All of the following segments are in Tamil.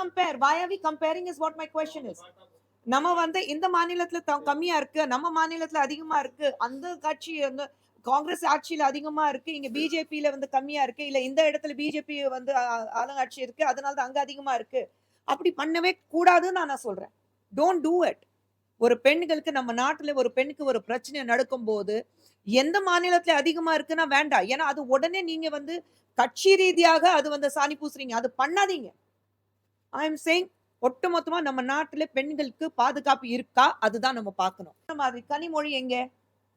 compare? Why are we comparing is what my question is. நம்ம வந்து இந்த மாநிலத்துல கம்மியா இருக்கு, நம்ம மாநிலத்துல அதிகமா இருக்கு, அந்த கட்சி வந்து காங்கிரஸ் ஆட்சியில அதிகமா இருக்கு, இங்க பிஜேபியில வந்து கம்மியா இருக்கு, இல்ல இந்த இடத்துல பிஜேபி வந்து ஆளுங்கட்சி இருக்கு, அதனால தான் அங்க அதிகமா இருக்கு. அப்படி பண்ணவே கூடாதுன்னு நான் சொல்றேன். Don't do it. ஒரு பெண்களுக்கு நம்ம நாட்டுல ஒரு பெண்ணுக்கு ஒரு பிரச்சனை நடக்கும்போது எந்த மாநிலத்துல அதிகமா இருக்குன்னா வேண்டாம். ஏன்னா அது உடனே நீங்க வந்து கட்சி ரீதியாக அது வந்து சாணி பூசுறீங்க. அது பண்ணாதீங்க. ஐ அம் சேயிங் ஒட்டுமொத்தமா நம்ம நாட்டுல பெண்களுக்கு பாதுகாப்பு இருக்கா? அதுதான் நம்ம பார்க்கணும். இந்த மாதிரி கனிமொழி எங்க?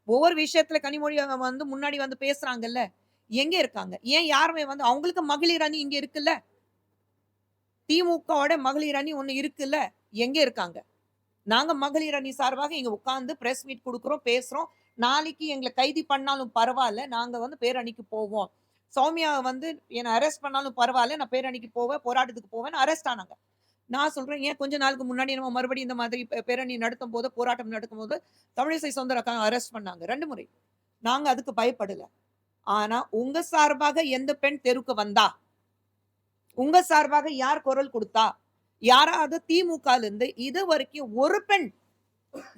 ஒவ்வொரு விஷயத்துல கனிமொழி அவங்க வந்து முன்னாடி வந்து பேசுறாங்கல்ல. எங்க இருக்காங்க? ஏன் யாருமே வந்து அவங்களுக்கு மகளிர் அணி இங்க இருக்குல்ல. திமுகவோட மகளிர் அணி ஒண்ணு இருக்குல்ல. எங்க இருக்காங்க? நாங்க மகளிர் அணி சார்பாக இங்க உட்கார்ந்து பிரஸ் மீட் குடுக்குறோம், பேசுறோம். நாளைக்கு எங்கள கைது பண்ணாலும் பரவால்ல. நாங்க வந்து பேரணிக்கு போவோம். சௌமியா வந்து என்ன அரெஸ்ட் பண்ணாலும் பரவால்ல. நான் பேரணிக்கு போவேன், போராட்டத்துக்கு போவேன்னு அரெஸ்ட் ஆனாங்க. நான் சொல்றேன், ஏன் கொஞ்ச நாளுக்கு முன்னாடி நம்ம மறுபடியும் இந்த மாதிரி பேரணி நடத்தும்போது, போராட்டம் நடக்கும்போது, தமிழிசை சவுந்தரராஜன் அரெஸ்ட் பண்ணாங்க 2 முறை. நாங்க அதுக்கு பயப்படல. ஆனா, உங்க சார்பாக எந்த பெண் தெருவுக்கு வந்தா? உங்க சார்பாக யார் குரல் குடுத்தா? யாராவது திமுகல இருந்து இதுவரைக்கும் ஒரு பெண்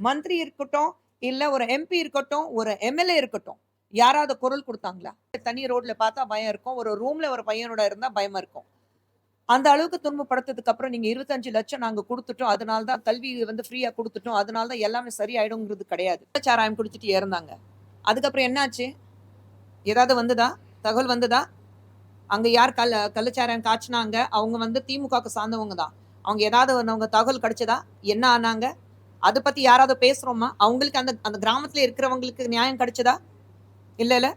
மந்திரி இருக்கட்டும், இல்ல ஒரு எம்பி இருக்கட்டும், ஒரு எம்எல்ஏ இருக்கட்டும், யாராவது குரல் குடுத்தாங்களா? தனி ரோட்ல பார்த்தா பயம் இருக்கும். ஒரு ரூம்ல ஒரு பையனோட இருந்தா பயமா இருக்கும். அந்த அளவுக்கு துன்பப்படுத்ததுக்கு அப்புறம் நீங்க 25 லட்சம் நாங்க குடுத்துட்டோம். அதனால தான் கல்வி வந்து ஃப்ரீயா குடுத்துட்டோம். அதனால தான் எல்லாமே சரியாயிடும்ங்கிறது கிடையாது. சாராயம் குடிச்சிட்டு இறந்தாங்க. அதுக்கப்புறம் என்னாச்சு? ஏதாவது வந்ததா? தகவல் வந்ததா? அங்க யார் கள்ளச்சாராயம் காய்ச்சுனாங்க? அவங்க வந்து திமுகவுக்கு சார்ந்தவங்க தான். அவங்க ஏதாவது அவங்க தகவல் கிடைச்சதா? என்ன ஆனாங்க? அத பத்தி யாராவது பேசுறோமா? அவங்களுக்கு அந்த அந்த கிராமத்துல இருக்கிறவங்களுக்கு நியாயம் கிடைச்சதா? இல்லல்ல?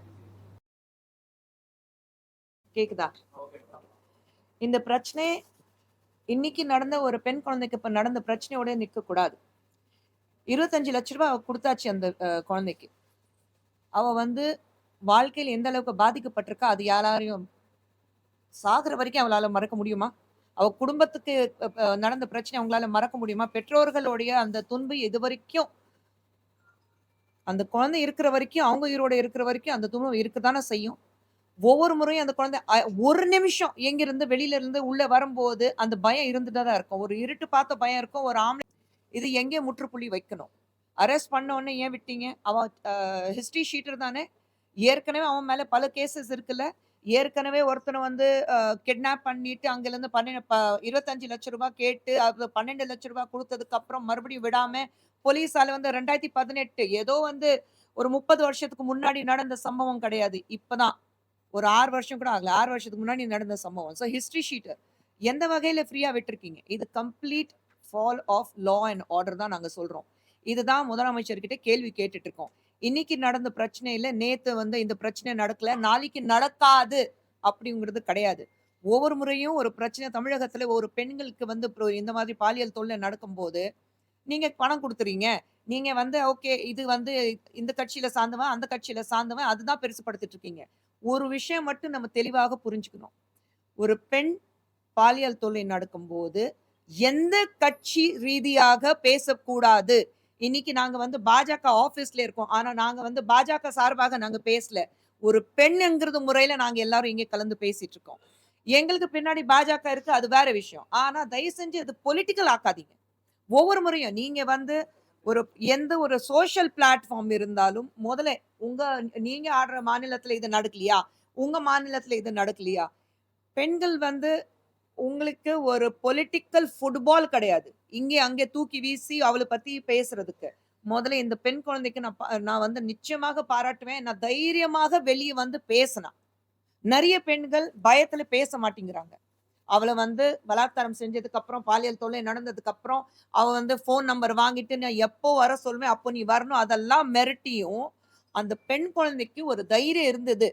கேக்குதா? இந்த பிரச்சனை இன்னைக்கு நடந்த ஒரு பெண் குழந்தைக்கு இப்ப நடந்த பிரச்சனையோட நிக்க கூடாது. 25 லட்ச ரூபாய் அவ குடுத்தாச்சு அந்த குழந்தைக்கு. அவ வந்து வாழ்க்கையில எந்த அளவுக்கு பாதிக்கப்பட்டிருக்கா, அது யாராலயும் சாகுற வரைக்கும் அவளால மறக்க முடியுமா? அவ குடும்பத்துக்கு நடந்த பிரச்சனை அவங்களால மறக்க முடியுமா? பெற்றோர்களுடைய அந்த துன்பம் இதுவரைக்கும் அந்த குழந்தை இருக்கிற வரைக்கும், அவங்க உயிரோட இருக்கிற வரைக்கும் அந்த துன்பம் இருக்கத்தானே செய்யும். ஒவ்வொரு முறையும் அந்த குழந்தை ஒரு நிமிஷம் எங்கிருந்து வெளியில இருந்து உள்ள வரும்போது, அந்த பயம் இருந்துட்டா தான் இருக்கும். ஒரு இருட்டு பார்த்த பயம் இருக்கும். ஒரு ஆம்பளை இது எங்கே முற்றுப்புள்ளி வைக்கணும்? அரெஸ்ட் பண்ண உடனே ஏன் விட்டீங்க? அவன் ஹிஸ்டரி ஷீட்டர் தானே! ஏற்கனவே அவன் மேல பல கேஸஸ் இருக்குல்ல. ஏற்கனவே ஒருத்தன வந்து கிட்னாப் பண்ணிட்டு அங்கேருந்து 25 லட்சம் ரூபாய் கேட்டு, அது 12 லட்சம் ரூபாய் குடுத்ததுக்கு அப்புறம் மறுபடியும் விடாம, போலீஸால வந்து 2018 ஏதோ வந்து ஒரு 30 வருஷத்துக்கு முன்னாடி நடந்த சம்பவம் கிடையாது. இப்பதான் ஒரு 6 வருஷம் கூட ஆகல. 6 வருஷத்துக்கு முன்னாடி நடந்த சம்பவம். So history sheeter. எந்த வகையில ஃப்ரீயா விட்டுருக்கீங்க? இது complete fall of law and order தான் நாங்க சொல்றோம். இதுதான் முதலமைச்சர்கிட்ட கேள்வி கேட்டுட்டு இருக்கோம். இன்னைக்கு நடந்த பிரச்சனையில நேத்து வந்து இந்த பிரச்சனை நடக்கல. நாளைக்கு நடக்காது அப்படிங்கிறது கிடையாது. ஒவ்வொரு முறையும் ஒரு பிரச்சனை தமிழகத்துல ஒரு பெண்களுக்கு வந்து இந்த மாதிரி பாலியல் தொல்லை நடக்கும்போது, நீங்க பணம் குடுக்குறீங்க. நீங்க வந்து ஓகே இது வந்து இந்த கட்சியில சார்ந்தவன், அந்த கட்சியில சார்ந்தவன் அதுதான் பெருசுபடுத்திட்டு இருக்கீங்க. ஒரு விஷயம் மட்டும் நம்ம தெளிவாக புரிஞ்சுக்கணும். ஒரு பெண் பாலியல் தொல்லை நடக்கும்போது, எந்த கட்சி ரீதியாக பேசக்கூடாது. இன்னைக்கு நாங்க வந்து பாஜக ஆபீஸ்ல இருக்கோம். ஆனா நாங்க வந்து பாஜக சார்பாக நாங்க பேசல. ஒரு பெண்ணுங்கிறது முறையில நாங்க எல்லாரும் இங்க கலந்து பேசிட்டு இருக்கோம். எங்களுக்கு பின்னாடி பாஜக இருக்கு. அது வேற விஷயம். ஆனா தயவு செஞ்சு அது பொலிட்டிக்கல் ஆக்காதீங்க. ஒவ்வொரு முறையும் நீங்க வந்து ஒரு எந்த ஒரு சோசியல் பிளாட்ஃபார்ம் இருந்தாலும், முதல்ல உங்க நீங்க ஆடுற மாநிலத்தில இது நடக்கலையா? உங்க மாநிலத்தில இது நடக்கலையா? பெண்கள் வந்து உங்களுக்கு ஒரு பொலிட்டிக்கல் ஃபுட்பால் கிடையாது. இங்கே, அங்கே தூக்கி வீசி அவள பத்தி பேசுறதுக்கு. முதல்ல இந்த பெண் குழந்தைக்கு நான் வந்து நிச்சயமாக பாராட்டுவேன். நான் தைரியமாக வெளிய வந்து பேசினா. நெறைய பெண்கள் பயத்துல பேச மாட்டேங்கிறாங்க. அவள வந்து பலாத்காரம் செஞ்சதுக்கு அப்புறம், பாலியல் தொல்லை நடந்ததுக்கு அப்புறம், அவ வந்து ஃபோன் நம்பர் வாங்கிட்டு, நான் எப்போ வர சொல்லுவேன், அப்போ நீ வரணும். அதெல்லாம் மிரட்டியும், அந்த பெண் குழந்தைக்கு ஒரு தைரியம் இருந்தது.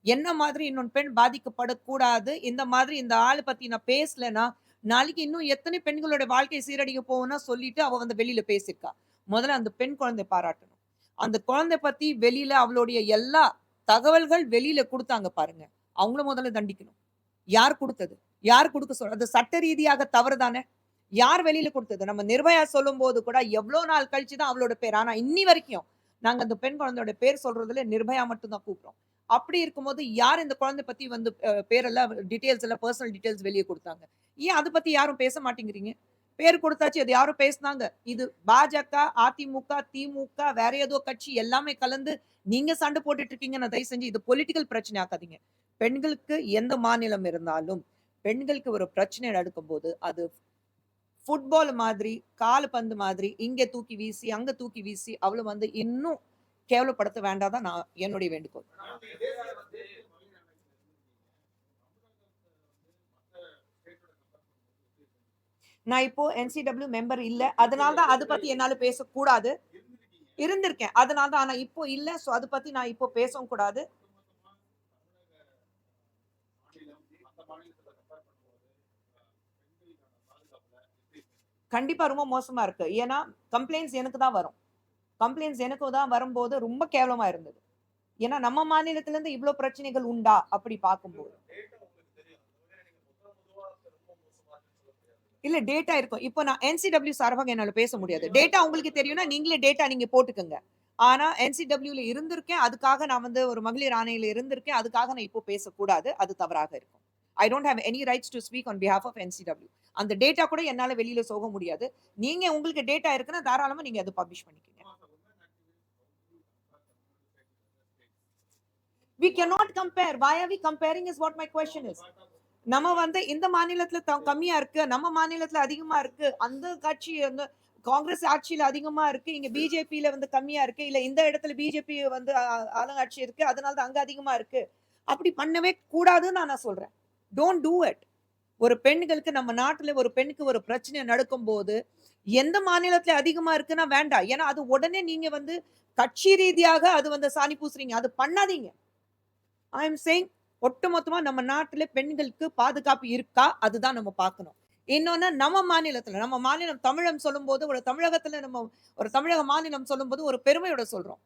என்ன மாதிரி இன்னொரு பெண் பாதிக்கப்படக்கூடாது. இந்த மாதிரி இந்த ஆள பத்தி நான் பேசலன்னா, நாளைக்கு இன்னும் எத்தனை பெண்களோட வாழ்க்கை சீரழிய போகும்னா சொல்லிட்டு அவ வந்து வெளியில பேசியிருக்கா. முதல்ல அந்த பெண் குழந்தைய பாராட்டணும். அந்த குழந்தை பத்தி வெளியில அவளுடைய எல்லா தகவல்கள் வெளியில குடுத்தாங்க பாருங்க. அவங்கள முதல்ல தண்டிக்கணும். யார் குடுத்தது? யார் குடுக்க அது சட்ட ரீதியாக தவறு தானே! யார் வெளியில குடுத்தது? நம்ம நிர்பயா சொல்லும்போது கூட எவ்ளோ நாள் கழிச்சு தான் அவளோட பேர். ஆனா இன்னி வரைக்கும் நாங்க அந்த பெண் குழந்தையோட பேர் சொல்றதுல நிர்பயா மட்டும் தான் கூப்பிடுறோம். அப்படி இருக்கும்போது யார் இந்த குழந்தை பத்தி வந்து பேரெல்லாம் டீடைல்ஸ் எல்லாம் பர்சனல் டீடைல்ஸ் வெளியே கொடுத்தாங்க? ஏன் அத பத்தி யாரும் பேச மாட்டேங்கிறீங்க? பேர் கொடுத்தாச்சு. அது யாரும் பேசுனாங்க. இது பாஜக, அதிமுக, திமுக வேற ஏதோ கட்சி எல்லாமே கலந்து நீங்க சண்டை போட்டுட்டு இருக்கீங்க. நான் தயவு செஞ்சு இது பொலிட்டிக்கல் பிரச்சனை ஆக்காதீங்க. பெண்களுக்கு எந்த மாநிலம் இருந்தாலும், பெண்களுக்கு ஒரு பிரச்சனை நடக்கும்போது, அது ஃபுட்பால் மாதிரி, கால்பந்து மாதிரி இங்க தூக்கி வீசி, அங்க தூக்கி வீசி அவள வந்து இன்னும் கேவலப்படுத்த வேண்டாம் தான் நான் என்னுடைய வேண்டுகோள். நான் இப்போ NCW மெம்பர் இல்ல. அதனால தான் அத பத்தி என்னால பேசக்கூடாது. இருந்திருக்கேன். அதனால தான். ஆனா இப்போ இல்ல. சோ அத பத்தி நான் இப்போ பேசவும் கூடாது. கண்டிப்பா ரொம்ப மோசமா இருக்கு. ஏன்னா, கம்ப்ளைண்ட்ஸ் எனக்கு தான் வரும். கம்ப்ளைண்ட்ஸ் எனக்கு தான் வரும்போது ரொம்ப கேவலமா இருந்தது. ஏன்னா, நம்ம மாநிலத்தில இருந்து இவ்ளோ பிரச்சனைகள் உண்டா? அப்படி பார்க்கும்போது. இல்ல டேட்டா இருக்கும். இப்போ நான் NCW சார்பாக என்னால பேச முடியாது. டேட்டா உங்களுக்கு தெரியும்னா, நீங்களே டேட்டா நீங்க போட்டுக்கங்க. ஆனா NCWல இருந்திருக்கேன். அதுக்காக நான் வந்து ஒரு மகளிர் ஆணையில இருந்திருக்கேன். அதுக்காக நான் இப்போ பேசக்கூடாது. அது தவறாக இருக்கும். I don't have any rights to speak on பிஹால்ஃப் ஆஃப் NCW. அந்த டேட்டா கூட என்னால வெளியில போக முடியாது. நீங்க உங்களுக்கு டேட்டா இருக்குன்னா, தாராளமா நீங்க அத பப்ளிஷ் பண்ணிக்கங்க. We cannot compare. Why are we comparing is what my question is. நம்ம வந்து இந்த மாநிலத்துல கம்மியா இருக்கு. நம்ம மாநிலத்துல அதிகமா இருக்கு. அந்த கட்சி வந்து காங்கிரஸ் ஆட்சியில அதிகமா இருக்கு. இங்க பிஜேபியில வந்து கம்மியா இருக்கு. இல்ல இந்த இடத்துல பிஜேபி வந்து ஆளுங்கட்சி இருக்கு. அதனால தான் அங்க அதிகமா இருக்கு. அப்படி பண்ணவே கூடாதுன்னு நான் சொல்றேன். Don't do it. ஒரு பெண்களுக்கு நம்ம நாட்டுல ஒரு பெண்ணுக்கு ஒரு பிரச்சனை நடக்கும்போது, எந்த மாநிலத்துல அதிகமா இருக்குன்னா வேண்டாம். ஏன்னா அது உடனே நீங்க வந்து கட்சி ரீதியாக அது வந்து சாணி பூசுறீங்க. அது பண்ணாதீங்க. ஐ அம் சேயிங் ஒட்டுமொத்தமா நம்ம நாட்டுல பெண்களுக்கு பாதுகாப்பு இருக்கா? அதுதான் நம்ம பார்க்கணும். இன்னொன்னு நம்ம மாநிலத்துல, நம்ம மாநிலம் தமிழம் சொல்லும்போது, ஒரு தமிழகத்துல நம்ம ஒரு தமிழக மாநிலம் சொல்லும்போது ஒரு பெருமையோட சொல்றோம்.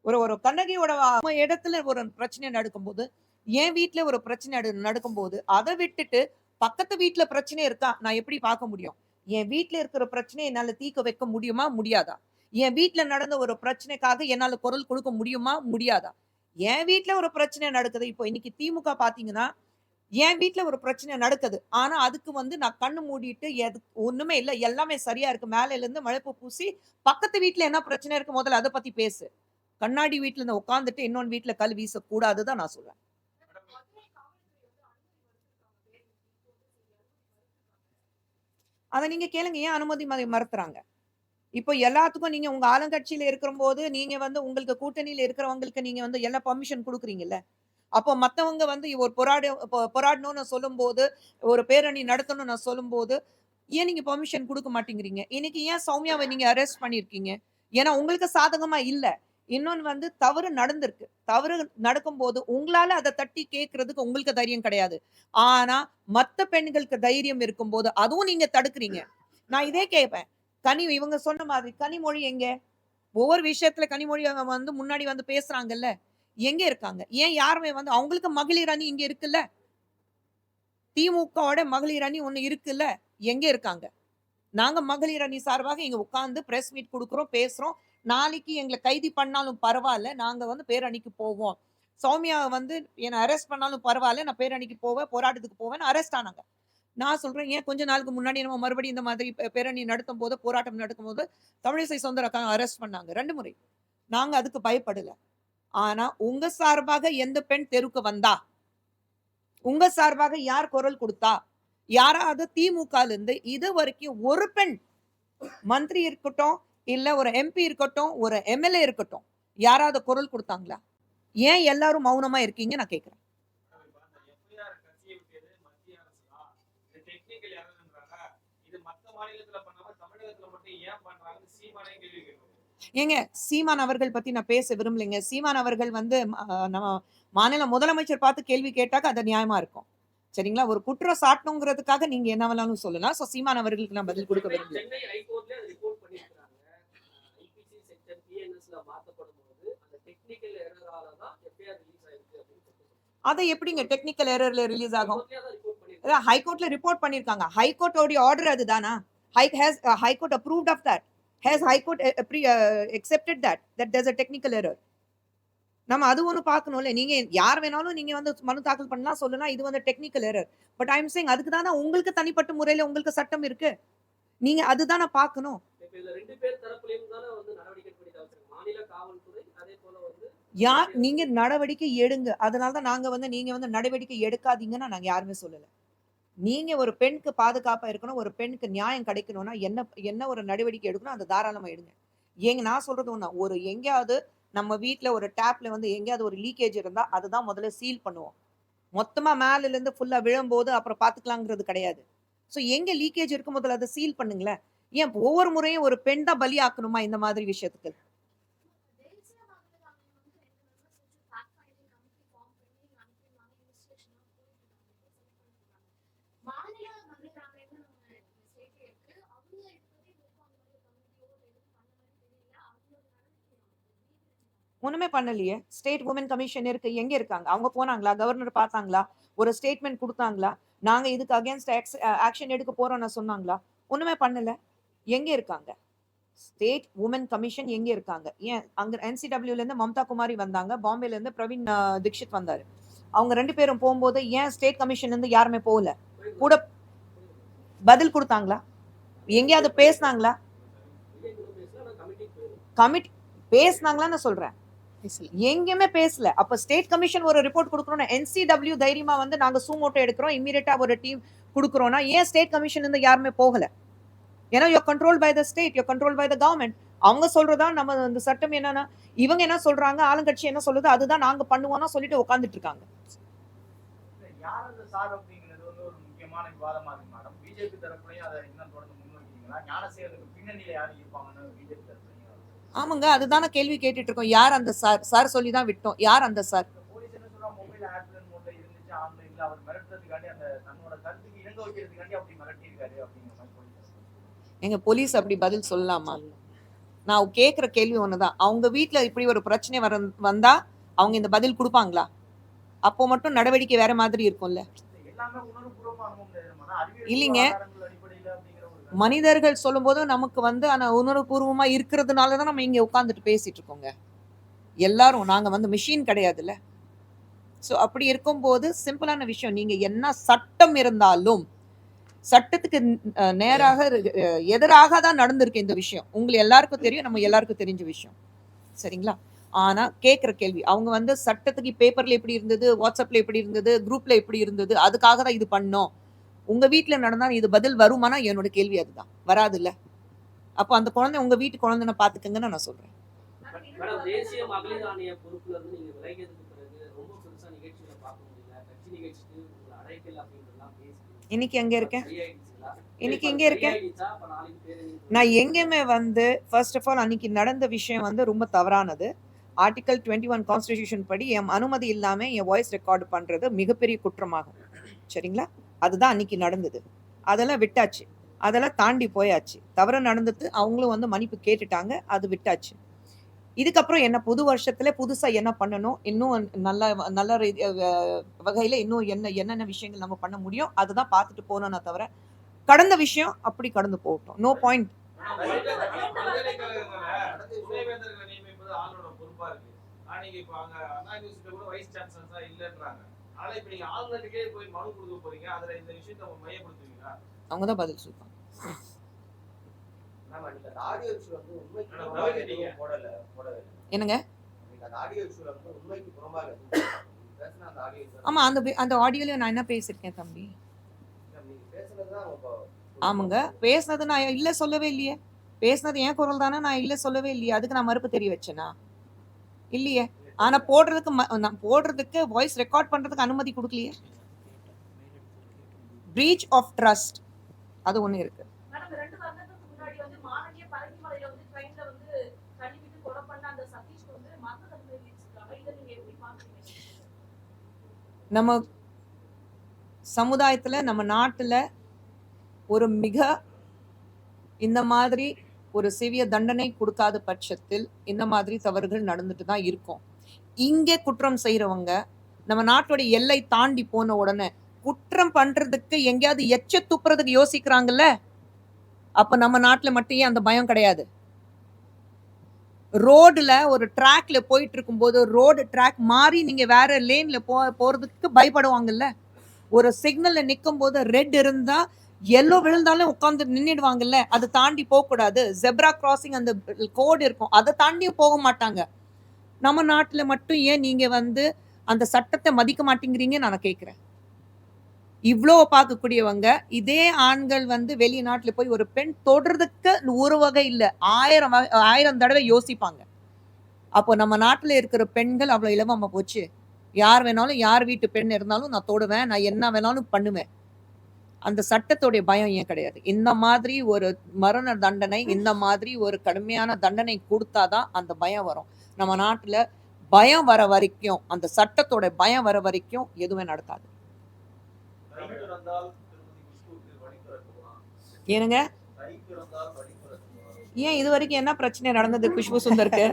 ஒரு ஒரு கண்ணகியோட நம்ம இடத்துல ஒரு பிரச்சனை நடக்கும்போது, என் வீட்ல ஒரு பிரச்சனை நடக்கும்போது, அத விட்டுட்டு பக்கத்து வீட்ல பிரச்சனை இருக்கா? நான் எப்படி பார்க்க முடியும்? என் வீட்ல இருக்கிற பிரச்சனைய என்னால தீர்க்க வைக்க முடியுமா? முடியாதா? என் வீட்ல நடந்த ஒரு பிரச்சனைக்காக என்னால குரல் கொடுக்க முடியுமா? முடியாதா? என் வீட்ல ஒரு பிரச்சனை நடக்குது. இப்போ இன்னைக்கு திமுக பார்த்தீங்கன்னா, என் வீட்ல ஒரு பிரச்சனை நடக்குது. ஆனா, அதுக்கு வந்து நான் கண்ணு மூடிட்டு ஒண்ணுமே இல்ல. எல்லாமே சரியா இருக்கு. மேலைலருந்து மழைப்பு பூசி, பக்கத்து வீட்ல என்ன பிரச்சனை இருக்கு முதல்ல அத பத்தி பேசு. கண்ணாடி வீட்ல இருந்து உட்கார்ந்துட்டு இன்னொன்னு வீட்ல கல் வீசக்கூடாது தான் நான் சொல்றேன். அத நீங்க கேளுங்க. ஏன் அனுமதி மறுத்துறாங்க? இப்போ எல்லாத்துக்கும் நீங்க உங்க ஆளுங்கட்சியில இருக்கும்போது, நீங்க வந்து உங்களுக்கு கூட்டணியில இருக்கிறவங்களுக்கு நீங்க வந்து எல்லா பெர்மிஷன் குடுக்குறீங்கல்ல. அப்போ மத்தவங்க வந்து ஒரு போராடணும்னு சொல்லும்போது, ஒரு பேரணி நடத்தணும்னு நான் சொல்லும்போது, ஏன் நீங்க பெர்மிஷன் குடுக்க மாட்டேங்கிறீங்க? இன்னைக்கு ஏன் சௌமியாவ நீங்க அரெஸ்ட் பண்ணியிருக்கீங்க? ஏன்னா உங்களுக்கு சாதகமா இல்ல. இன்னொன்னு வந்து தவறு நடந்திருக்கு. தவறு நடக்கும்போது உங்களால அத தட்டி கேட்கிறதுக்கு உங்களுக்கு தைரியம் கிடையாது. ஆனா, மத்த பெண்களுக்கு தைரியம் இருக்கும்போது, அதுவும் நீங்க தடுக்கிறீங்க. நான் இதே கேட்பேன். இவங்க சொன்ன மாதிரி கனிமொழி எங்க? ஒவ்வொரு விஷயத்துல கனிமொழி அவங்க வந்து முன்னாடி வந்து பேசுறாங்கல்ல. எங்க இருக்காங்க? ஏன் யாருமே வந்து அவங்களுக்கு மகளிர் அணி இங்க இருக்குல்ல. திமுகவோட மகளிர் அணி ஒண்ணு இருக்குல்ல. எங்க இருக்காங்க? நாங்க மகளிர் அணி சார்பாக இங்க உட்கார்ந்து பிரஸ் மீட் குடுக்குறோம், பேசுறோம். நாளைக்கு எங்கள கைது பண்ணாலும் பரவால்ல. நாங்க வந்து பேரணிக்கு போவோம். சௌமியா வந்து என்ன அரெஸ்ட் பண்ணாலும் பரவால்ல. நான் பேரணிக்கு போவேன், போராட்டத்துக்கு போவேன்னு அரெஸ்ட் ஆனாங்க. நான் சொல்றேன், ஏன் கொஞ்ச நாளுக்கு முன்னாடி நம்ம மறுபடியும் இந்த மாதிரி பேரணி நடத்தும்போது, போராட்டம் நடக்கும்போது, தமிழிசை சவுந்தரராஜன் அரெஸ்ட் பண்ணாங்க 2 முறை. நாங்க அதுக்கு பயப்படல. ஆனா, உங்க சார்பாக எந்த பெண் தெருவுக்கு வந்தா? உங்க சார்பாக யார் குரல் குடுத்தா? யாராவது திமுகலருந்து இதுவரைக்கும் ஒரு பெண் மந்திரி இருக்கட்டும், இல்ல ஒரு எம்பி இருக்கட்டும், ஒரு எம்எல்ஏ இருக்கட்டும், யாராவது குரல் குடுத்தாங்களா? ஏன் எல்லாரும் மௌனமா இருக்கீங்க நான் கேட்கிறேன். ஏங்க சீமான் அவர்கள் பத்தி நான் பேச விரும்பலைங்க. சீமான் அவர்கள் வந்து நம்ம மாநில முதலமைச்சர் பார்த்து கேள்வி கேட்டாக்க அது நியாயமா இருக்கும். சரிங்களா? ஒரு குற்றம் சாட்டணும்ங்கிறதுக்காக நீங்க என்ன வேணாலும் சொல்லலாம். சீமான் அவர்களுக்கு நான் பதில் குடுக்க விரும்பல. சென்னை ஹைகோர்ட்ல ரிப்போர்ட் பண்ணியிருக்காங்க. ஐபிசி செக்ஷன் டிஎன்எஸ்ல மாத்தப்படும்போது அந்த டெக்னிக்கல் எரரால தான் எஃப்ஐஆர் ரிலீஸ் ஆயிருக்கு அப்படின்னு அத எப்படிங்க டெக்னிக்கல் எரர்ல ரிலீஸ் ஆகும்? ஹைகோர்ட்ல ரிப்போர்ட் பண்ணிருக்காங்க. ஹைகோர்ட்டோட ஆர்டர் அதுதானா? High Court approved of that? Has High Court accepted that there's a technical error? நம்ம அது ஒண்ணு பார்க்கணும்ல. நீங்க யார் வேணாலும் நீங்க வந்து மனு தாக்கல் பண்ணலாம், சொல்லலாம். இது வந்து technical error. But I am saying அதுக்கு தான உங்களுக்கு தனிப்பட்ட முறையில உங்களுக்கு சட்டம் இருக்கு. நீங்க அதுதான பார்க்கணும். இப்ப இதுல 2 பேர் தரப்புலயும் தான வந்து நடவடிக்கை எடுக்க வேண்டியது அவசியம். மாநில காவல்துறை அதே போல வந்து நீங்க நடவடிக்கை எடுங்க. அதனால தான் நாங்க வந்து நீங்க வந்து நடவடிக்கை எடுக்காதீங்கன்னு நாங்க யாருமே சொல்லல. நீங்க ஒரு பெண்ணுக்கு பாதுகாப்பா இருக்கணும். ஒரு பெண்ணுக்கு நியாயம் கிடைக்கணும்னா என்ன என்ன ஒரு நடவடிக்கை எடுக்கணும், அத தாராளமா எடுங்க. நான் சொல்றது ஒண்ணு. எங்கேயாவது நம்ம வீட்ல ஒரு டேப்ல வந்து எங்கேயாவது ஒரு லீக்கேஜ் இருந்தா, அதுதான் முதல்ல சீல் பண்ணுவோம். மொத்தமா மேலருந்து ஃபுல்லா விழும்போது அப்புறம் பார்த்துக்கலாங்கிறது கிடையாது. எங்க லீக்கேஜ் இருக்கு முதல்ல அத சீல் பண்ணுங்களேன். ஏன் ஒவ்வொரு முறையும் ஒரு பெண் தான் பலியாக்கணுமா இந்த மாதிரி விஷயத்துக்கு? ஒண்ணுமே பண்ணலையே. ஸ்டேட் வுமன் கமிஷன் இருக்கு. எங்க இருக்காங்க? அவங்க போனாங்களா? கவர்னர் பார்த்தாங்களா? ஒரு ஸ்டேட்மெண்ட் குடுத்தாங்களா? நாங்க இதுக்கு அகைன்ஸ்ட் ஆக்ஷன் எடுக்க போறோம்னு சொன்னாங்களா? ஒண்ணுமே பண்ணல. எங்க இருக்காங்க? ஸ்டேட் வுமன் கமிஷன் எங்க இருக்காங்க? ஏன் அங்க NCWல இருந்து மம்தா குமாரி வந்தாங்க. பாம்பேல இருந்து பிரவீன் தீக்ஷித் வந்தாரு. அவங்க 2 பேரும் போம்போது ஏன் ஸ்டேட் கமிஷன்ல இருந்து யாருமே போகல? கூட பதில் குடுத்தாங்களா? எங்கேயாவது பேசுனாங்களா? கமிட்டி பேசுனாங்களான்னு சொல்றேன். எங்கேயுமே பேசல. அப்ப ஸ்டேட் கமிஷன் ஒரு ரிப்போர்ட் குடுக்கணும்னா NCW தைரியமா வந்து நாங்க சூமோட்டோ எடுக்கிறோம். இமிடியேட்டா ஒரு டீம் குடுக்குறோம்னா ஏன் ஸ்டேட் கமிஷன்ல இருந்து யாருமே போகல? ஏன்னா you are controlled by the state, you are controlled by the government. அவங்க சொல்றதா நம்ம அந்த சட்டம் என்னன்னா, இவங்க என்ன சொல்றாங்க, ஆளுங்கட்சி என்ன சொல்லுது, அதுதான் நாங்க பண்ணுவோம்னு சொல்லிட்டு உட்கார்ந்துட்டு இருக்காங்க. யார் அந்த சார் அப்படிங்கிறது வந்து ஒரு முக்கியமான விவாதமா இருக்கு மேடம். பிஜேபி தரப்புலையும் அதை இன்னும் தொடர்ந்து முன்வைக்கிறீங்களா? ஞானசேகருக்கு பின்னணியில யாரு இருப்பாங்கன்னு பிஜேபி தரப்புலையும் ஆமாங்க, அதுதானே கேள்வி கேட்டுட்டு இருக்கோம். யார் அந்த சார்? சார் சொல்லி தான் விட்டோம். யார் அந்த சார்? போலீஸ் என்ன சொல்றா, மொபைல் ஏர்பிளேன் மோட்ல இருந்துச்சு, ஆன்ல இல்ல, அவர் மிரட்டுறதுக்காண்டி அந்த தன்னோட கருத்துக்கு இணங்க வைக்கிறதுக்காண்டி அப்படி மிரட்டி இருக்காரு அப்படிங்கிற மாதிரி போலீஸ். எங்க போலீஸ் அப்படி பதில் சொல்லலாமா? நான் கேக்குற கேள்வி ஒண்ணுதான். அவங்க வீட்ல இப்படி ஒரு பிரச்சனை வந்தா அவங்க இந்த பதில் கொடுப்பாங்களா? அப்போ மட்டும் நடவடிக்கை வேற மாதிரி இருக்கும்ல. எல்லாமே உணர்வுபூர்வமா இல்லைங்க, மனிதர்கள் சொல்லும் போது நமக்கு வந்து ஆனா உணர்வுபூர்வமா இருக்கிறதுனாலதான் நம்ம இங்க உட்கார்ந்துட்டு பேசிட்டு இருக்கோங்க. எல்லாரும் நாங்க வந்து மிஷின் கிடையாதுல்ல. சோ அப்படி இருக்கும்போது சிம்பிளான விஷயம், நீங்க என்ன சட்டம் இருந்தாலும் சட்டத்துக்கு நேராக எதிராக தான் நடந்திருக்கு இந்த விஷயம். உங்களுக்கு எல்லாருக்கும் தெரியும், நம்ம எல்லாருக்கும் தெரிஞ்ச விஷயம். சரிங்களா? ஆனா கேட்கிற கேள்வி, அவங்க வந்து சட்டத்துக்கு பேப்பர்ல எப்படி இருந்தது, வாட்ஸ்அப்ல எப்படி இருந்தது, குரூப்ல எப்படி இருந்தது, அதுக்காக தான் இது பண்ணோம். உங்க வீட்ல நடந்தா இது பதில் வருமானா என்னோட கேள்வி அதுதான். வராதுல்ல. அப்ப அந்த குழந்தை உங்க வீட்டு குழந்தைன்னு பாத்துக்கங்கன்னு நான் சொல்றேன். மேடம், தேசிய மகளிர் ஆணைய பொறுப்புல இருந்து நீங்க விலகியதுக்கு பிறகு ரொம்ப பெருசா நிகழ்ச்சிகளை பார்க்க முடியல. கட்சி நிகழ்ச்சிக்கு உங்களை அழைக்கல அப்படின்றதெல்லாம் பேசி இன்னைக்கு எங்க இருக்கேன்? இன்னைக்கு எங்க இருக்கேன்? நான் எங்கேயுமே வந்து ஃபர்ஸ்ட் ஆஃப் ஆல் அன்னைக்கு நடந்த விஷயம் வந்து ரொம்ப தவறானது. ஆர்டிகல் 21 கான்ஸ்டிடியூஷன் படி என் அனுமதி இல்லாம என் வாய்ஸ் ரெக்கார்டு பண்றது மிகப்பெரிய குற்றமாகும். சரிங்களா? அதுதான் அன்னைக்கு நடந்தது. அதெல்லாம் விட்டாச்சு. அதெல்லாம் தாண்டி போயாச்சு. தவறு நடந்தது, அவங்களும் வந்து மன்னிப்பு கேட்டுட்டாங்க. அது விட்டாச்சு. இதுக்கப்புறம் என்ன புது வருஷத்துல புதுசா என்ன பண்ணணும், இன்னும் நல்ல நல்ல வகையில இன்னும் என்னென்ன விஷயங்கள் நம்ம பண்ண முடியும், அதுதான் பார்த்துட்டு போகணும்னா தவிர கடந்த விஷயம் அப்படி கடந்து போகட்டும். No point. அவங்க தான் பதில் சொல்லுவாங்க. என்னங்க? ஆமா, அந்த ஆடியோல நான் என்ன பேசிருக்கேன் தம்பி? ஆமாங்க, பேசுனது நான் இல்ல சொல்லவே இல்லையே. பேசுனது என் குரல் தானே, நான் இல்ல சொல்லவே இல்லையே. அதுக்கு நான் மறுப்பு தெரிய வச்சேனா? இல்லையே. ஆனா நான் போடுறதுக்கு வாய்ஸ் ரெக்கார்ட் பண்றதுக்கு அனுமதி கொடுக்கலையே. பிரீச் ஆஃப் ட்ரஸ்ட் அது ஒண்ணு இருக்கு. நம்ம சமுதாயத்துல நம்ம நாட்டுல ஒரு மிக இந்த மாதிரி ஒரு சிவிய தண்டனை கொடுக்காத பட்சத்தில் இந்த மாதிரி தவறுகள் நடந்துட்டு தான் இருக்கும். இங்கே குற்றம் செய்யறவங்க நம்ம நாட்டோட எல்லை தாண்டி போன உடனே குற்றம் பண்றதுக்கு எங்கேயாவது எச்ச துப்புறதுக்கு யோசிக்கிறாங்கல்ல, அப்ப நம்ம நாட்டுல மட்டும் ஏன் அந்த பயம் கிடையாது? ரோடுல ஒரு ட்ராக்ல போயிட்டு இருக்கும்போது ரோடு ட்ராக் மாறி நீங்க வேற லேன்ல போறதுக்கு பயப்படுவாங்கல்ல. ஒரு சிக்னல்ல நிக்கும் போது ரெட் இருந்தா எல்லோ விழுந்தாலும் உட்கார்ந்து நின்னுடுவாங்கல்ல. அதை தாண்டி போக கூடாது. ஜெப்ரா கிராசிங் அந்த கோடு இருக்கும், அதை தாண்டியும் போக மாட்டாங்க. நம்ம நாட்டுல மட்டும் ஏன் நீங்க வந்து அந்த சட்டத்தை மதிக்க மாட்டேங்கிறீங்க நான் கேட்கிறேன். இவ்வளோ பார்க்கக்கூடியவங்க இதே ஆண்கள் வந்து வெளிநாட்டுல போய் ஒரு பெண் தொடுறதுக்கு ஒரு வகை இல்ல, 1000 தடவை யோசிப்பாங்க. அப்போ நம்ம நாட்டுல இருக்கிற பெண்கள் அவ்வளவு இலவமா போச்சு. யார் வேணாலும், யார் வீட்டு பெண் இருந்தாலும் நான் தொடுவேன், நான் என்ன வேணாலும் பண்ணுவேன். அந்த சட்டத்தோடைய பயம் ஏன் கிடையாது? இந்த மாதிரி ஒரு மரண தண்டனை, இந்த மாதிரி ஒரு கடுமையான தண்டனை கொடுத்தாதான் அந்த பயம் வரும். நம்ம நாட்டுல பயம் வர வரைக்கும், அந்த சட்டத்தோட பயம் வர வரைக்கும் எதுவுமே நடக்காது. ஏனுங்க? ஏன் இது வரைக்கும் என்ன பிரச்சனை நடந்தது குஷ்பு சுந்தருக்கு?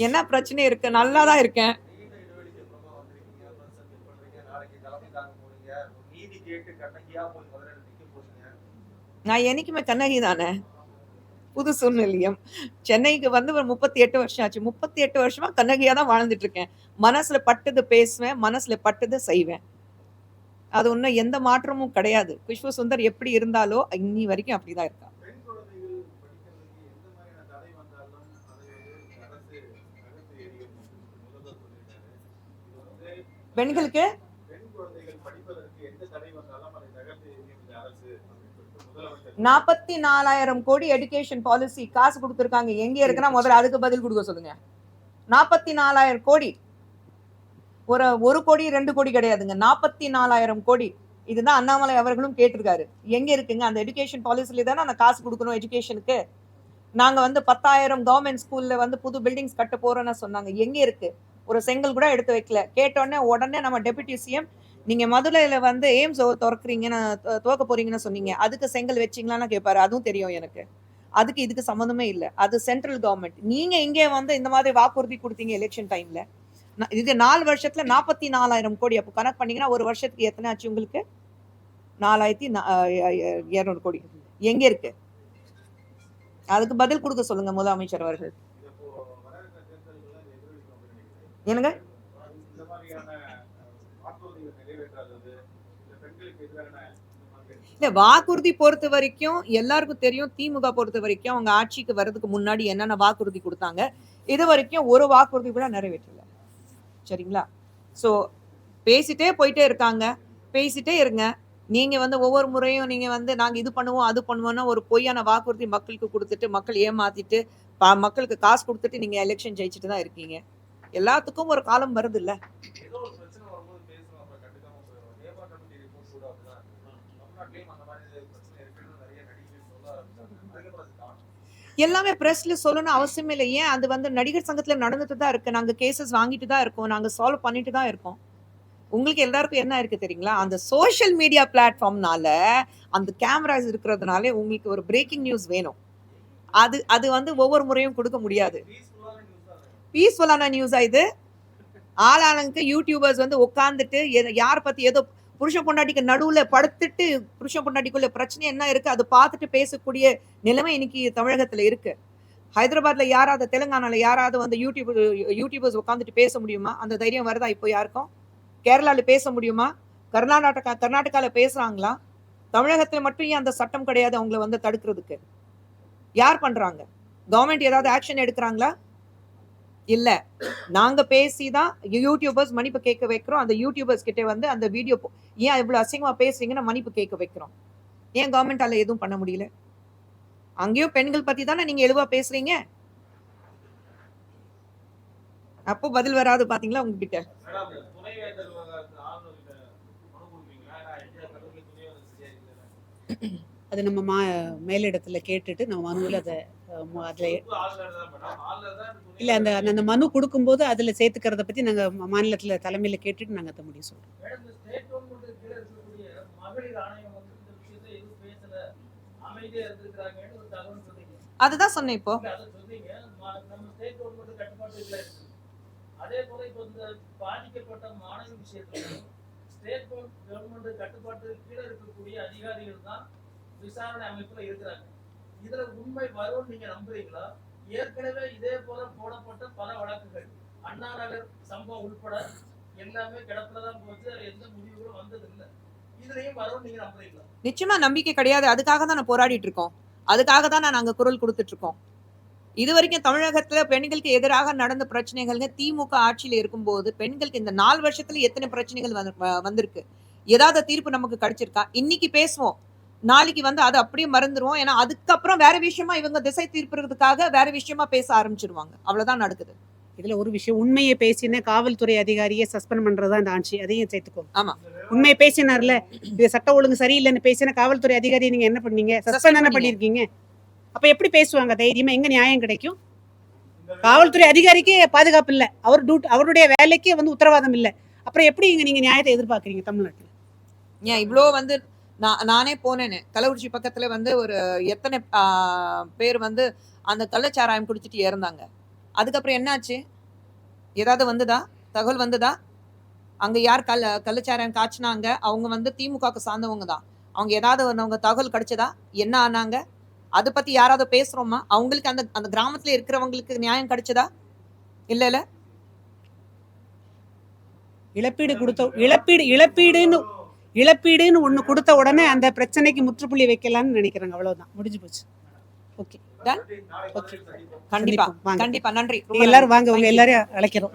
என்ன பிரச்சனை இருக்கு? நல்லாதான் இருக்கேன். நான் என்னைக்குமே கண்ணகி தானே. புது சூழ்நிலையம் சென்னைக்கு வந்து ஒரு 38 வருஷம் ஆச்சு. 38 வருஷமா கண்ணகியா தான் வாழ்ந்துட்டு இருக்கேன். மனசுல பட்டது பேசுவேன், மனசுல பட்டது செய்வேன். அது ஒன்றும் எந்த மாற்றமும் கிடையாது. குஷ்பு சுந்தர் எப்படி இருந்தாலோ இன்னி வரைக்கும் அப்படிதான் இருக்கா. பெண்களுக்கு 44,000 கோடி எடுகேஷன் பாலிசி காசு கொடுத்துருக்காங்க. எங்க இருக்குன்னா முதல்ல அதுக்கு பதில் கொடுக்க சொல்லுங்க. 44,000 கோடி, ஒரு கோடி 2 கோடி கிடையாதுங்க, 44,000 கோடி. இதுதான் அண்ணாமலை அவர்களும் கேட்டிருக்காரு. எங்க இருக்குங்க அந்த எடுகேஷன் பாலிசில தானே அந்த காசு கொடுக்கணும் எஜுகேஷனுக்கு. நாங்க வந்து 10,000 கவர்மெண்ட் ஸ்கூல்ல வந்து புது பில்டிங்ஸ் கட்ட போறோம்னு சொன்னாங்க. எங்க இருக்கு? ஒரு செங்கல் கூட எடுத்து வைக்கல. கேட்டோடனே உடனே நம்ம டெபுட்டி சிஎம், நீங்க மதுரையில வந்து எய்ம்ஸ் திறக்கிறீங்கன்னு துவக்க போறீங்கன்னு சொன்னீங்க, அதுக்கு செங்கல் வச்சிங்களான்னு கேட்பாரு. அதுவும் தெரியும் எனக்கு. அதுக்கு இதுக்கு சம்மந்தமே இல்லை. அது சென்ட்ரல் கவர்மெண்ட். நீங்க இங்கே வந்து இந்த மாதிரி வாக்குறுதி கொடுத்தீங்க எலெக்ஷன் டைம்ல. இது 4 வருஷத்துல 44,000 கோடி. அப்போ கணக்கு பண்ணீங்கன்னா ஒரு வருஷத்துக்கு எத்தனை ஆச்சு உங்களுக்கு? 4,200 கோடி. எங்க இருக்கு? அதுக்கு பதில் கொடுக்க சொல்லுங்க முதலமைச்சர் அவர்கள். என்னங்க? இல்ல, வாக்குறுதி பொறுத்த வரைக்கும் எல்லாருக்கும் தெரியும். திமுக பொறுத்த வரைக்கும் அவங்க ஆட்சிக்கு வர்றதுக்கு முன்னாடி என்னென்ன வாக்குறுதி கொடுத்தாங்க, இது வரைக்கும் ஒரு வாக்குறுதி கூட நிறைவேற்றல. சரிங்களா? ஸோ பேசிட்டே போயிட்டே இருக்காங்க. பேசிட்டே இருங்க. நீங்க வந்து ஒவ்வொரு முறையும் நீங்க வந்து நாங்க இது பண்ணுவோம் அது பண்ணுவோம்னா ஒரு பொய்யான வாக்குறுதி மக்களுக்கு கொடுத்துட்டு மக்கள் ஏமாத்திட்டு மக்களுக்கு காசு கொடுத்துட்டு நீங்க எலெக்ஷன் ஜெயிச்சுட்டு தான் இருக்கீங்க. எல்லாத்துக்கும் ஒரு காலம் வருது இல்ல. எல்லாமே பிரஸ்ல சொல்லணும் அவசியமே இல்லை. ஏன் அது வந்து நடிகர் சங்கத்துல நடந்துட்டு தான் இருக்கு. நாங்க கேசஸ் வாங்கிட்டு தான் இருக்கோம், நாங்க சால்வ் பண்ணிட்டு தான் இருக்கோம். உங்களுக்கு எல்லாருக்கும் என்ன இருக்கு தெரியுங்களா? அந்த சோஷியல் மீடியா பிளாட்ஃபார்ம்னால, அந்த கேமராஸ் இருக்கிறதுனால உங்களுக்கு ஒரு பிரேக்கிங் நியூஸ் வேணும். அது வந்து ஒவ்வொரு முறையும் கொடுக்க முடியாது. பீஸ்ஃபுல்லான நியூஸா இது? ஆளாளுக்கு யூடியூபர்ஸ் வந்து உட்கார்ந்துட்டு யார் பத்தி ஏதோ புருஷ பொண்டாட்டிக்கு நடுவுல படுத்துட்டு புருஷ பொண்டாட்டிக்குள்ள பிரச்சனை என்ன இருக்கு அது பார்த்துட்டு பேசக்கூடிய நிலைமை இன்னைக்கு தமிழகத்துல இருக்கு. ஹைதராபாத்ல யாராவது, தெலுங்கானால யாராவது வந்து யூடியூபர்ஸ் உட்காந்துட்டு பேச முடியுமா? அந்த தைரியம் வருதா இப்போ யாருக்கும்? கேரளால பேச முடியுமா? கர்நாடகால பேசுறாங்களா? தமிழகத்துல மட்டும் ஏன் அந்த சட்டம் கிடையாது அவங்களை வந்து தடுக்கிறதுக்கு? யார் பண்றாங்க? கவர்மெண்ட் ஏதாவது ஆக்ஷன் எடுக்கிறாங்களா? இல்ல. நாங்க பேசிதான் யூடியூபர்ஸ் மன்னிப்பு கேட்க வைக்கிறோம். அந்த யூடியூபர்ஸ் கிட்ட வந்து அந்த வீடியோ ஏன் இவ்வளவு அசிங்கமா பேசுறீங்கன்னு மன்னிப்பு கேட்க வைக்கிறோம். ஏன் கவர்மெண்டால எதுவும் பண்ண முடியல? அங்கேயும் பெண்கள் பத்தி தானே நீங்க எழுவா பேசுறீங்க. அப்போ பதில் வராது பாத்தீங்களா உங்ககிட்ட. அது நம்ம மேலிடத்துல கேட்டுட்டு நம்ம மனுவில் அதை அதில் இல்லை அந்த அந்த மனு கொடுக்கும்போது அதில் சேர்த்துக்கிறத பற்றி நாங்கள் மாநிலத்தில் தலைமையில் கேட்டுட்டு நாங்கள் அதை முடிவு சொல்கிறோம். அதுதான் சொன்னேன் இப்போ. அதே போல இப்போ இந்த பாதிக்கப்பட்ட மாணவி விஷயத்துல ஸ்டேட் கவர்மெண்ட் கட்டுப்பாட்டு கீழே இருக்கக்கூடிய அதிகாரிகள் தான் விசாரணை அமைப்புல இருக்கிறாங்க. இதுல உண்மை வரும்னு நீங்க நம்புறீங்களா? ஏற்கனவே இதே போல போடப்பட்ட பல வழக்குகள் அண்ணா நகர் சம்பவம் உட்பட எல்லாமே கிடப்புலதான் போச்சு, எந்த முடிவுகளும் வந்தது இல்ல. இதுலயும் வரும் நீங்க நம்புறீங்களா? நிச்சயமா நம்பிக்கை கிடையாது. அதுக்காக தான் நான் போராடிட்டு இருக்கோம். அதுக்காக தான் நாங்க குரல் கொடுத்துட்டு இருக்கோம். இது வரைக்கும் தமிழகத்துல பெண்களுக்கு எதிராக நடந்த பிரச்சனைகள்ங்க திமுக ஆட்சியில இருக்கும்போது பெண்களுக்கு இந்த 4 வருஷத்துல எத்தனை பிரச்சனைகள் வந்திருக்கு? ஏதாவது தீர்ப்பு நமக்கு கிடைச்சிருக்கா? இன்னைக்கு பேசுவோம், நாளைக்கு வந்து அதை அப்படியே மறந்துருவோம். ஏன்னா அதுக்கப்புறம் வேற விஷயமா இவங்க திசை திருப்புறதுக்காக வேற விஷயமா பேச ஆரம்பிச்சிருவாங்க. அவ்வளவுதான் நடக்குது. இதுல ஒரு விஷயம், உண்மையை பேசின காவல்துறை அதிகாரியை சஸ்பெண்ட் பண்றதா இந்த ஆட்சி, அதையும் சேர்த்துக்கோங்க. ஆமா. உண்மையை பேசினார்ல, இது சட்ட ஒழுங்கு சரியில்லைன்னு பேசின காவல்துறை அதிகாரியை நீங்க என்ன பண்ணீங்க? சஸ்பெண்ட் தானே பண்ணிருக்கீங்க. அப்ப எப்படி பேசுவாங்க தைரியமா? எங்க நியாயம் கிடைக்கும்? காவல்துறை அதிகாரிக்கு பாதுகாப்பு இல்ல, அவருடைய வேலைக்கு வந்து உத்தரவாதம் இல்ல. அப்புறம் எப்படி நீங்க நியாயத்தை எதிர்பார்க்கறீங்க தமிழ்நாட்டுல? ஏன் இவ்வளோ வந்து நானே போனேன்னு கள்ளக்குறிச்சி பக்கத்துல வந்து ஒரு எத்தனை பேர் வந்து அந்த கள்ளச்சாராயம் குடிச்சிட்டு இறந்தாங்க. அதுக்கப்புறம் என்னாச்சு? ஏதாவது வந்துதா? தகவல் வந்துதா? அங்க யார் கள்ளச்சாராயம் காய்ச்சினாங்க? அவங்க வந்து திமுகவுக்கு சார்ந்தவங்க தான். அவங்க ஏதாவது அவங்க தகவல் கிடைச்சதா? என்ன ஆனாங்க? அதை பத்தி யாராவது பேசுறோமா? அவங்களுக்கு அந்த கிராமத்துல இருக்கிறவங்களுக்கு நியாயம் கிடைச்சதா? இல்ல. இழப்பீடுன்னு ஒண்ணு கொடுத்த உடனே அந்த பிரச்சனைக்கு முற்றுப்புள்ளி வைக்கலாம்னு நினைக்கிறாங்க. அவ்வளவுதான், முடிஞ்சு போச்சு. Okay, ton. ஓகே, கண்டிப்பா. நன்றி. எல்லாரும் வாங்க, உங்க எல்லாரையும் அழைக்கிறோம்.